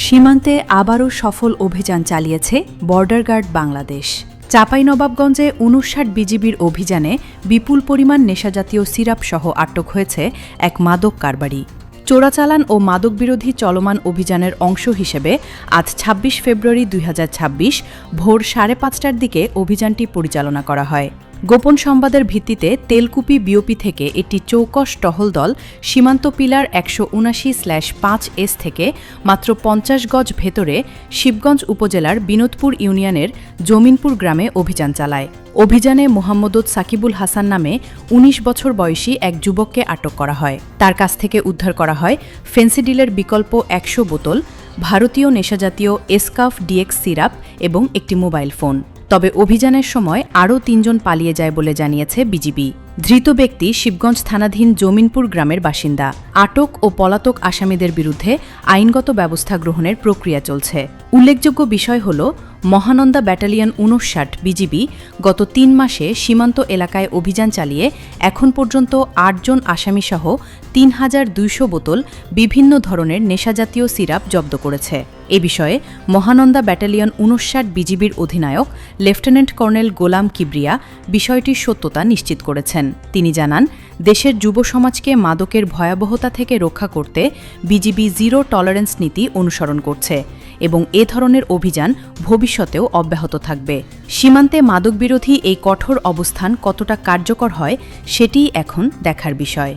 সীমান্তে আবারও সফল অভিযান চালিয়েছে বর্ডার গার্ড বাংলাদেশ। চাঁপাইনবাবগঞ্জে ৫৯ বিজিবির অভিযানে বিপুল পরিমাণ নেশাজাতীয় সিরাপ সহ আটক হয়েছে এক মাদক কারবারি। চোরাচালান ও মাদকবিরোধী চলমান অভিযানের অংশ হিসেবে আজ ২৬ ফেব্রুয়ারি ২০২৬ ভোর ৫:৩০টার দিকে অভিযানটি পরিচালনা করা হয়। গোপন সংবাদের ভিত্তিতে তেলকুপি বিওপি থেকে একটি চৌকস টহল দল সীমান্ত পিলার ১৭৯/৫S থেকে মাত্র ৫০ গজ ভেতরে শিবগঞ্জ উপজেলার বিনোদপুর ইউনিয়নের জমিনপুর গ্রামে অভিযান চালায়। অভিযানে মোহাম্মদ সাকিবুল হাসান নামে ১৯ বছর বয়সী এক যুবককে আটক করা হয়। তার কাছ থেকে উদ্ধার করা হয় ফেন্সিডিলের বিকল্প ১০০ বোতল, ভারতীয় নেশাজাতীয় এসকাফ ডিএক্স সিরাপ এবং একটি মোবাইল ফোন। তবে অভিযানের সময় আরও ৩ জন পালিয়ে যায় বলে জানিয়েছে বিজিবি। ধৃত ব্যক্তি শিবগঞ্জ থানাধীন জমিনপুর গ্রামের বাসিন্দা। আটক ও পলাতক আসামিদের বিরুদ্ধে আইনগত ব্যবস্থা গ্রহণের প্রক্রিয়া চলছে। উল্লেখযোগ্য বিষয় হল, মহানন্দা ব্যাটালিয়ন ৫৯ বিজিবি গত ৩ মাসে সীমান্ত এলাকায় অভিযান চালিয়ে এখন পর্যন্ত ৮ জন আসামিসহ ৩,২০০ বোতল বিভিন্ন ধরনের নেশাজাতীয় সিরাপ জব্দ করেছে। এ বিষয়ে মহানন্দা ব্যাটালিয়ন ৫৯ বিজিবির অধিনায়ক লেফটেন্যান্ট কর্নেল গোলাম কিবরিয়া বিষয়টির সত্যতা নিশ্চিত করেছেন। তিনি জানান, দেশের যুব সমাজকে মাদকের ভয়াবহতা থেকে রক্ষা করতে বিজিবি জিরো টলারেন্স নীতি অনুসরণ করছে এবং এ ধরনের অভিযান ভবিষ্যতেও অব্যাহত থাকবে। সীমান্তে মাদকবিরোধী এই কঠোর অবস্থান কতটা কার্যকর হয়, সেটিই এখন দেখার বিষয়।